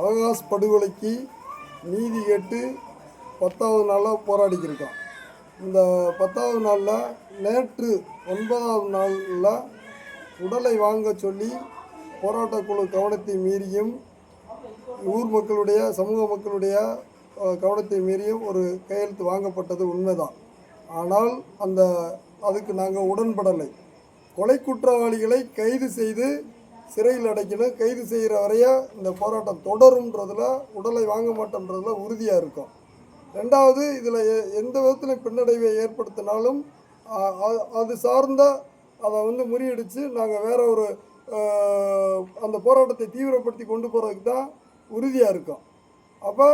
ஆகாஷ் படுகொலைக்கு நீதி கேட்டு 10வது நாளாக போராடிக்கிருக்கோம். இந்த 10வது நாளில் நேற்று 9வது நாளில் உடலை வாங்க சொல்லி போராட்டக்குழு கவனத்தை மீறியும் ஊர் மக்களுடைய சமூக மக்களுடைய கவனத்தை மீறியும் ஒரு கையெழுத்து வாங்கப்பட்டது உண்மைதான். ஆனால் அதுக்கு நாங்கள் உடன்படலை. கொலை குற்றவாளிகளை கைது செய்து சிறையில் அடைக்கணும். கைது செய்கிற வரைய இந்த போராட்டம் தொடரும்ன்றதில், உடலை வாங்க மாட்டோன்றதில் உறுதியாக இருக்கும். ரெண்டாவது, இதில் எந்த விதத்தில் பின்னடைவை ஏற்படுத்தினாலும் அது சார்ந்த அதை முறியடித்து நாங்கள் வேற ஒரு அந்த போராட்டத்தை தீவிரப்படுத்தி கொண்டு போகிறதுக்கு தான் உறுதியாக இருக்கோம். அப்போ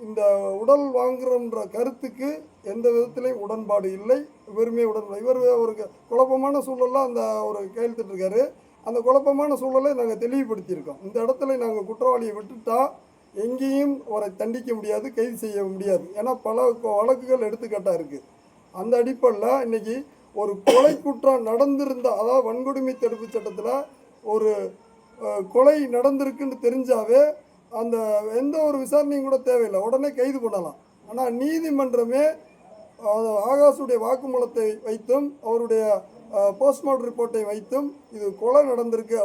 இந்த உடல் வாங்குறோன்ற கருத்துக்கு எந்த விதத்திலையும் உடன்பாடு இல்லை. இவருமே உடன்பாடு. இவர் ஒரு குழப்பமான சூழலில் அந்த ஒரு கையெழுத்திட்டிருக்காரு. அந்த குழப்பமான சூழலை நாங்கள் தெளிவுபடுத்தியிருக்கோம். இந்த இடத்துல நாங்கள் குற்றவாளியை விட்டுட்டா எங்கேயும் அவரை தண்டிக்க முடியாது, கைது செய்ய முடியாது. ஏன்னா பல வழக்குகள் எடுத்துக்காட்டாக இருக்குது. அந்த அடிப்படையில் இன்றைக்கி ஒரு கொலை குற்றம் நடந்திருந்தால், அதாவது வன்கொடுமை தடுப்பு சட்டத்தில் ஒரு கொலை நடந்திருக்குன்னு தெரிஞ்சாவே அந்த எந்த ஒரு விசாரணையும் கூட தேவையில்லை, உடனே கைது பண்ணலாம். ஆனால் நீதிமன்றமே ஆகாஷுடைய வாக்குமூலத்தை வைத்தும் அவருடைய போஸ்ட்மார்ட்டம் ரிப்போர்ட்டை வைத்தும் இது கொலை நடந்திருக்கு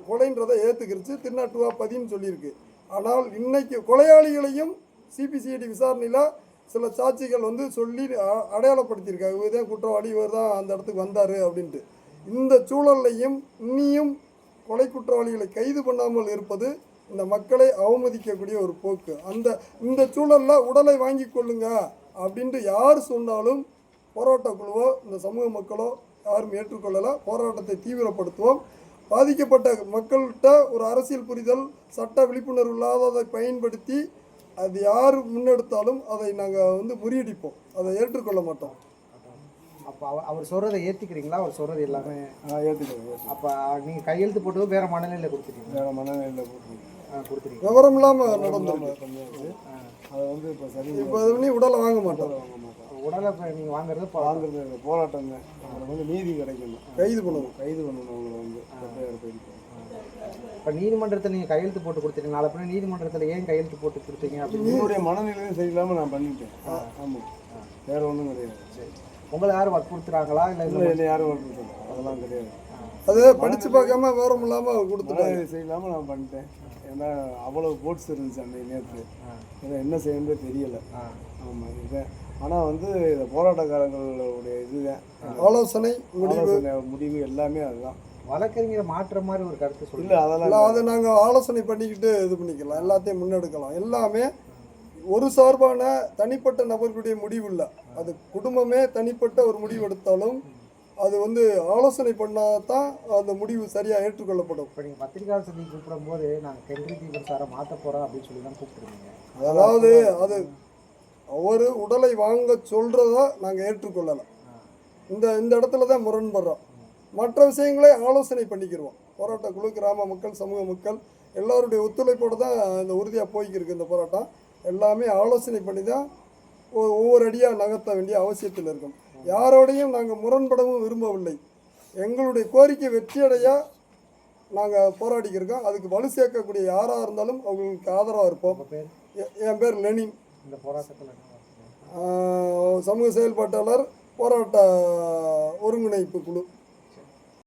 கொலைன்றதை ஏற்றுக்கிருச்சு. திருநாட்டுவா பதின்னு சொல்லியிருக்கு. ஆனால் இன்னைக்கு கொலையாளிகளையும் சிபிசிஐடி விசாரணையில் சில சாட்சிகள் சொல்லி அடையாளப்படுத்தியிருக்காங்க. இவர் தான் குற்றவாளி, இவர் தான் அந்த இடத்துக்கு வந்தார் அப்படின்ட்டு. இந்த சூழல்லையும் இன்னியும் கொலை குற்றவாளிகளை கைது பண்ணாமல் இருப்பது இந்த மக்களை அவமதிக்கக்கூடிய ஒரு போக்கு. இந்த சூழலில் உடலை வாங்கி கொள்ளுங்க அப்படின்ட்டு யார் சொன்னாலும் போராட்ட குழுவோ இந்த சமூக மக்களோ யாரும் ஏற்றுக்கொள்ளலை. போராட்டத்தை தீவிரப்படுத்துவோம். பாதிக்கப்பட்ட மக்கள்கிட்ட ஒரு அரசியல் புரிதல், சட்ட விழிப்புணர்வு இல்லாததை பயன்படுத்தி அது யார் முன்னெடுத்தாலும் அதை நாங்கள் முறியடிப்போம். அதை ஏற்றுக்கொள்ள மாட்டோம். அப்போ அவர் சொல்கிறத ஏற்றுக்கிறீங்களா? அவர் சொல்கிறது எல்லாமே ஏற்றுக்கிறேன். அப்போ நீங்கள் கையெழுத்து போட்டு வேறு மனநிலையில் கொடுத்துட்டீங்க? வேறு மனநிலையில் கொடுத்துருக்கீங்க. விவரம் இல்லாமல் நடந்துருக்கு. அதை இப்போ சரி, இப்போ அது பண்ணி உடலை வாங்க மாட்டோம். உடலை இப்போ நீங்கள் வாங்குறது போராட்டம் தான். அதில் நீதி கிடைக்கணும். கைது பண்ணணும் அவங்களை இப்போ நீதிமன்றத்தில் நீங்கள் கையெழுத்து போட்டு கொடுத்துட்டீங்க. நாளை பின்ன நீதிமன்றத்தில் ஏன் கையெழுத்து போட்டு கொடுத்தீங்க அப்படின்னு என்னுடைய மனநிலையும் சரியில்லாமல் நான் பண்ணிட்டேன். ஆமாம், வேறு ஒன்றும் கிடையாது. சரி, உங்களை யாரும் வற்புறுத்துறாங்களா? இல்லை என்னை யாரும் வற்புறுத்தணும் அதெல்லாம் கிடையாது. அது படித்து பார்க்காம வேறம் இல்லாமல் கொடுத்துட்டாங்க. சரியில்லாமல் நான் பண்ணிட்டேன். ஏன்னா அவ்வளோ போட்ஸ் இருந்துச்சு அன்றைக்கு நேற்று. ஏன்னா என்ன செய்யணுன்றே தெரியலை. ஆமாம், இதுதான். ஆனால் இந்த போராட்டக்காரங்களுடைய இதுதான் ஆலோசனை முடிவு எல்லாமே அதுதான். வழக்கறிஞரை மாற்ற மாதிரி ஒரு கருத்து சொல்லி இல்லை, அதெல்லாம் அதை நாங்கள் ஆலோசனை பண்ணிக்கிட்டு இது பண்ணிக்கலாம், எல்லாத்தையும் முன்னெடுக்கலாம். எல்லாமே ஒரு சார்பான தனிப்பட்ட நபர்களுடைய முடிவு இல்லை. அது குடும்பமே தனிப்பட்ட ஒரு முடிவு எடுத்தாலும் அது ஆலோசனை பண்ணால் தான் அந்த முடிவு சரியாக ஏற்றுக்கொள்ளப்படும். இப்போ நீங்கள் பத்திரிகையாளர் சந்தி கூப்பிடும் போது நாங்கள் ஹென்றி தீபன் சாரை மாற்ற போகிறோம் அப்படின்னு சொல்லி தான் கூப்பிட்டுருக்கீங்க. அதாவது அவர் உடலை வாங்க சொல்கிறத நாங்கள் ஏற்றுக்கொள்ளலை. இந்த இடத்துல தான் முரண்படுறோம். மற்ற விஷயங்களை ஆலோசனை பண்ணிக்கிடுவோம். போராட்ட குழு, கிராம மக்கள், சமூக மக்கள் எல்லோருடைய ஒத்துழைப்போடு தான் இந்த உறுதியாக போய்க்கிருக்கு. இந்த போராட்டம் எல்லாமே ஆலோசனை பண்ணி தான் ஒவ்வொரு அடியாக நகர்த்த வேண்டிய அவசியத்தில் இருக்கும். யாரோடையும் நாங்கள் முரண்படவும் விரும்பவில்லை. எங்களுடைய கோரிக்கை வெற்றியடைய நாங்கள் போராடிக்கிருக்கோம். அதுக்கு வலு சேர்க்கக்கூடிய யாராக இருந்தாலும் அவங்களுக்கு ஆதரவாக இருப்போம். என் பேர் லெனின். இந்த போராட்டத்தில் சமூக செயல்பாட்டாளர், போராட்ட ஒருங்கிணைப்பு குழு.